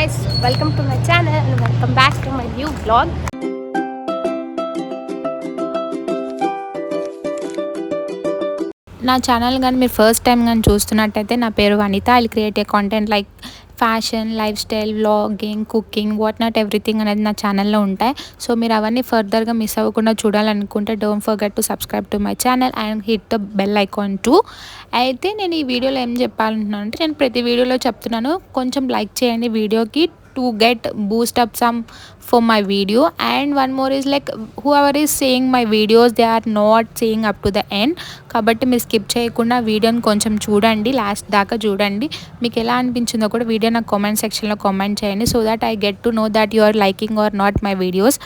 guys, welcome to my channel and welcome back to my new vlog. నా channel కానీ మీరు first time కానీ చూస్తున్నట్టయితే నా పేరు Vanitha. I create a content like fashion, life style, vlogging, cooking, what not everything అనేది నా ఛానల్లో ఉంటాయి. సో మీరు అవన్నీ ఫర్దర్గా మిస్ అవ్వకుండా చూడాలనుకుంటే don't forget to subscribe to my channel and hit the bell icon two. అయితే నేను ఈ వీడియోలో ఏం చెప్పాలంటున్నాను అంటే, నేను ప్రతి వీడియోలో చెప్తున్నాను కొంచెం లైక్ చేయండి వీడియోకి to get boost up some for my video. And one more is like, whoever is seeing my videos, they are not seeing up to the end, కాబట్టి మీరు స్కిప్ చేయకుండా వీడియోని కొంచెం చూడండి, లాస్ట్ దాకా చూడండి. మీకు ఎలా అనిపించిందో కూడా వీడియో నాకు కామెంట్ సెక్షన్లో కామెంట్ చేయండి, so that I get to know that you are liking or not my videos.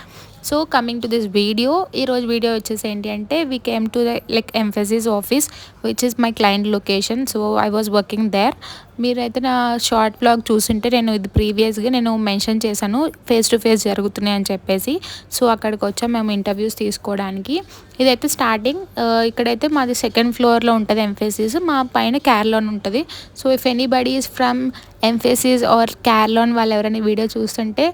So coming to this video, ఈరోజు వీడియో వచ్చేసి ఏంటి అంటే, we came to the like Mphasis office which is my client location. So I was working there. మీరైతే నా short blog చూసింటే నేను ఇది ప్రీవియస్గా నేను మెన్షన్ చేశాను ఫేస్ టు ఫేస్ జరుగుతున్నాయి అని చెప్పేసి. సో అక్కడికి వచ్చాం మేము ఇంటర్వ్యూస్ తీసుకోవడానికి. ఇదైతే స్టార్టింగ్, ఇక్కడైతే మాది సెకండ్ ఫ్లోర్లో ఉంటుంది ఎంఫసిస్, మా పైన క్యార్లాన్ ఉంటుంది. So if anybody is from Mphasis or క్యార్లాన్ వాళ్ళు ఎవరైనా వీడియో చూస్తుంటే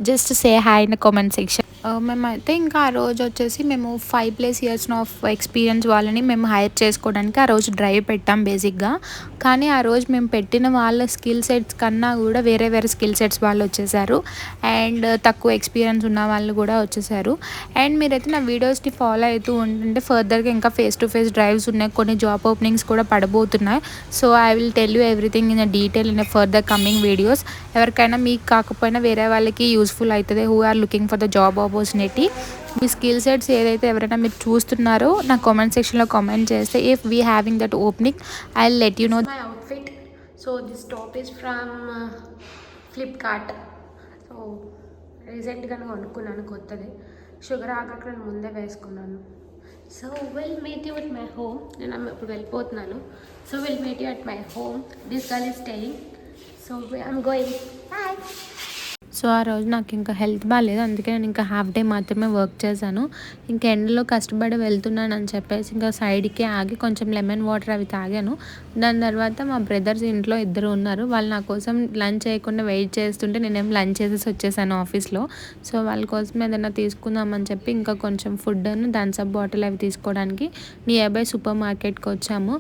just say hi in comment section. మేమైతే ఇంకా ఆ రోజు వచ్చేసి మేము 5+ years ఆఫ్ ఎక్స్పీరియన్స్ వాళ్ళని మేము హైర్ చేసుకోవడానికి ఆ రోజు డ్రైవ్ పెట్టాం బేసిక్గా. కానీ ఆ రోజు మేము పెట్టిన వాళ్ళ స్కిల్ సెట్స్ కన్నా కూడా వేరే వేరే స్కిల్ సెట్స్ వాళ్ళు వచ్చేసారు, అండ్ తక్కువ ఎక్స్పీరియన్స్ ఉన్న వాళ్ళు కూడా వచ్చేసారు. అండ్ మీరైతే నా వీడియోస్ని ఫాలో అవుతూ ఉంటుంటే ఫర్దర్గా ఇంకా ఫేస్ టు ఫేస్ డ్రైవ్స్ ఉన్నాయి, కొన్ని జాబ్ ఓపెనింగ్స్ కూడా పడబోతున్నాయి. So I will tell you everything in detail in further coming videos. ఎవరికైనా మీకు కాకపోయినా వేరే వాళ్ళకి యూస్ఫుల్ అవుతుంది who are looking for the job opportunity. మీ స్కిల్ సెట్స్ ఏదైతే ఎవరైనా మీరు చూస్తున్నారో నా కామెంట్ సెక్షన్లో కామెంట్ చేస్తే, if we having that opening I will let you know my outfit. So this top is from Flipkart. So రీసెంట్గానే కొనుక్కున్నాను కొత్తది, షుగర్ ఆగక నేను ముందే వేసుకున్నాను. So will meet you at my home. నేను ఇప్పుడు వెళ్ళిపోతున్నాను. So will meet you at my home. This girl is staying. So I'm going. Bye. So ఆ రోజు నాకు ఇంకా హెల్త్ బాగాలేదు, అందుకే నేను ఇంకా హాఫ్ డే మాత్రమే వర్క్ చేశాను. ఇంకా ఎండలో కష్టపడి వెళ్తున్నాను అని చెప్పేసి ఇంకా సైడ్కి ఆగి కొంచెం లెమన్ వాటర్ అవి తాగాను. దాని తర్వాత మా బ్రదర్స్ ఇంట్లో ఇద్దరు ఉన్నారు, వాళ్ళు నా కోసం లంచ్ చేయకుండా వెయిట్ చేస్తుంటే నేనేం లంచ్ చేసేసి వచ్చేసాను ఆఫీస్లో. సో వాళ్ళ కోసం ఏదైనా తీసుకుందామని చెప్పి ఇంకా కొంచెం ఫుడ్ థమ్స్ అప్ బాటిల్ అవి తీసుకోవడానికి నియర్ బై సూపర్ మార్కెట్కి వచ్చాము.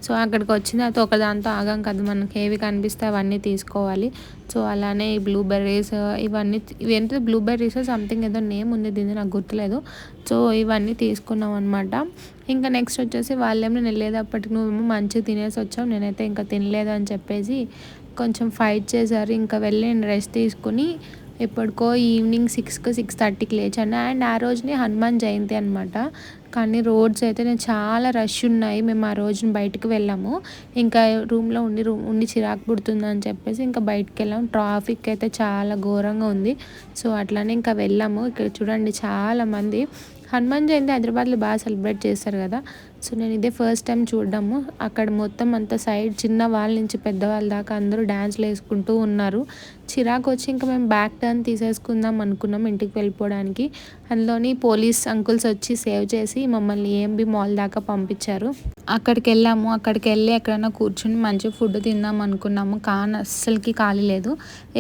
సో అక్కడికి వచ్చిన తర్వాత ఒకదాంతో ఆగాం కదా, మనకి ఏవి కనిపిస్తే అవన్నీ తీసుకోవాలి. సో అలానే ఈ బ్లూబెర్రీస్ ఇవన్నీ, ఇవేంటి బ్లూబెర్రీస్ సంథింగ్ ఏదో నేమ్ ఉంది దీన్ని నాకు గుర్తులేదు. సో ఇవన్నీ తీసుకున్నాం అనమాట. ఇంకా నెక్స్ట్ వచ్చేసి వాళ్ళేమో నేను వెళ్ళేటప్పటికి నువ్వేమో మంచిగా తినేసి వచ్చావు, నేనైతే ఇంకా తినలేదు అని చెప్పేసి కొంచెం ఫైట్ చేశారు. ఇంకా వెళ్ళి నేను రెస్ట్ తీసుకుని ఎప్పటికో ఈవినింగ్ 6-6:30కి లేచాను. అండ్ ఆ రోజునే హనుమాన్ జయంతి అనమాట. కానీ రోడ్స్ అయితే నేను చాలా రష్ ఉన్నాయి. మేము ఆ రోజున బయటకు వెళ్ళాము, ఇంకా రూమ్లో ఉండి చిరాకు పుడుతుందని చెప్పేసి ఇంకా బయటకు వెళ్ళాము. ట్రాఫిక్ అయితే చాలా ఘోరంగా ఉంది. సో అట్లానే ఇంకా వెళ్ళాము. ఇక్కడ చూడండి చాలామంది హనుమాన్ జయంతి హైదరాబాద్లో బాగా సెలబ్రేట్ చేస్తారు కదా. సో నేను ఇదే ఫస్ట్ టైం చూడడము. అక్కడ మొత్తం అంత సైడ్ చిన్న వాళ్ళ నుంచి పెద్దవాళ్ళ దాకా అందరూ డ్యాన్స్లు వేసుకుంటూ ఉన్నారు. చిరాకు వచ్చి ఇంకా మేము బ్యాక్ టర్న్ తీసేసుకుందాం అనుకున్నాం ఇంటికి వెళ్ళిపోవడానికి. అందులోని పోలీస్ అంకుల్స్ వచ్చి సేవ్ చేసి మమ్మల్ని ఏఎంబి మాల్ దాకా పంపించారు. అక్కడికి వెళ్ళాము. అక్కడికి వెళ్ళి ఎక్కడైనా కూర్చుని మంచి ఫుడ్ తిందాం అనుకున్నాము, కానీ అస్సలకి ఖాళీ లేదు.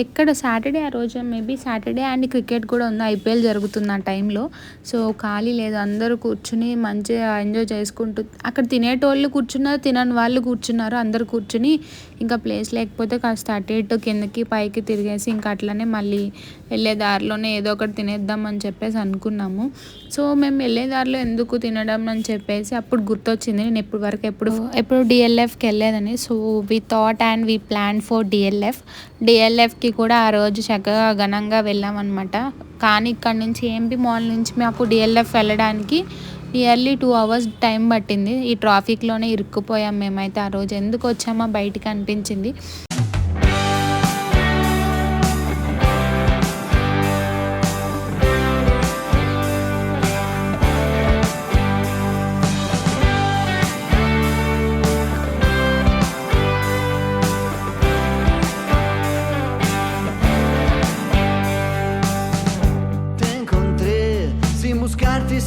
ఎక్కడ సాటర్డే ఆ రోజు మేబీ సాటర్డే అండ్ క్రికెట్ కూడా ఉంది, ఐపీఎల్ జరుగుతుంది ఆ టైంలో. సో ఖాళీ లేదు, అందరూ కూర్చుని మంచిగా ఎంజాయ్ చేసుకుంటూ అక్కడ తినేటోళ్ళు కూర్చున్నారు, తినని వాళ్ళు కూర్చున్నారు. అందరు కూర్చుని ఇంకా ప్లేస్ లేకపోతే కాస్త అటు ఇటు కిందకి పైకి తిరిగేసి ఇంకా అట్లనే మళ్ళీ వెళ్ళే దారిలోనే ఏదో ఒకటి తినేద్దాం అని చెప్పేసి అనుకున్నాము. సో మేము వెళ్ళే దారిలో ఎందుకు తినడం అని చెప్పేసి అప్పుడు గుర్తొచ్చింది నేను ఎప్పుడు డిఎల్ఎఫ్కి వెళ్ళేదని. So we thought and we plan for డిఎల్ఎఫ్కి కూడా ఆ రోజు చక్కగా ఘనంగా వెళ్ళామన్నమాట. కానీ ఇక్కడ నుంచి ఏఎంబి మాల్ నుంచి మాకు డిఎల్ఎఫ్ వెళ్ళడానికి నియర్లీ 2 hours టైం పట్టింది. ఈ ట్రాఫిక్లోనే ఇరుక్కుపోయాం మేమైతే. ఆ రోజు ఎందుకు వచ్చామో బయటికి అనిపించింది.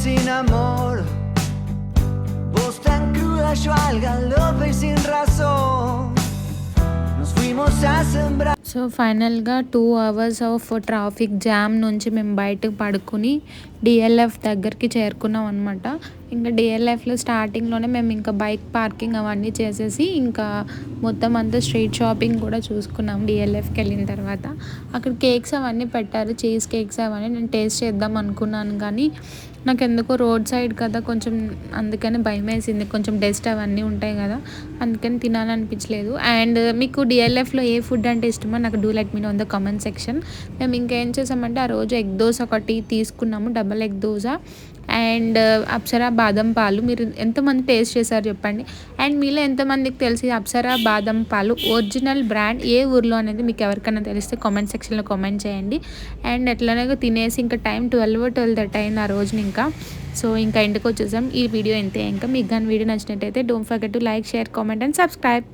Sin amor, vos tan cruda, yo al galope y sin razón, nos fuimos a sembrar. So ఫైనల్‌గా 2 అవర్స్ ఆఫ్ ట్రాఫిక్ జామ్ నుంచి మేము బయటకు పడుకొని డీఎల్ఎఫ్ దగ్గరికి చేరుకున్నాం అనమాట. ఇంకా డీఎల్ఎఫ్‌లో స్టార్టింగ్‌లోనే మేము ఇంకా బైక్ పార్కింగ్ అవన్నీ చేసేసి ఇంకా మొత్తం అంతా స్ట్రీట్ షాపింగ్ కూడా చూసుకున్నాం డీఎల్ఎఫ్‌కెళ్ళిన తర్వాత. అక్కడ కేక్స్ అవన్నీ పెట్టారు. చీజ్ కేక్స్ అవన్నీ నేను టేస్ట్ చేద్దాం అనుకున్నాను కానీ నాకెందుకో రోడ్ సైడ్ కదా కొంచెం అందుకని భయమేసింది. కొంచెం డస్ట్ అవన్నీ ఉంటాయి కదా! అందుకని తినాలనిపించలేదు. అండ్ మీకు డీఎల్ఎఫ్‌లో ఏ ఫుడ్ అంటే ఇష్టమో నాకు do let me know in the comment section. మేము ఇంకేం చేసామంటే ఆ రోజు ఎగ్ దోస ఒకటి తీసుకున్నాము. Double egg dosa and Apsara బాదం పాలు. మీరు ఎంతమంది టేస్ట్ చేశారో చెప్పండి. అండ్ మీలో ఎంతమందికి తెలిసి అప్సరా బాదం పాలు ఒరిజినల్ బ్రాండ్ ఏ ఊర్లో అనేది మీకు ఎవరికైనా తెలిస్తే కామెంట్ సెక్షన్‌లో కామెంట్ చేయండి. అండ్ ఎట్లనో తినేసి ఇంకా టైం 12:30 అయింది ఆ రోజున ఇంకా. సో ఇంకా ఇంటికొచ్చేసాం. ఈ వీడియో ఇంతే. ఇంకా మీకు గాని వీడియో నచ్చినట్టయితే don't forget to like, share, comment and subscribe.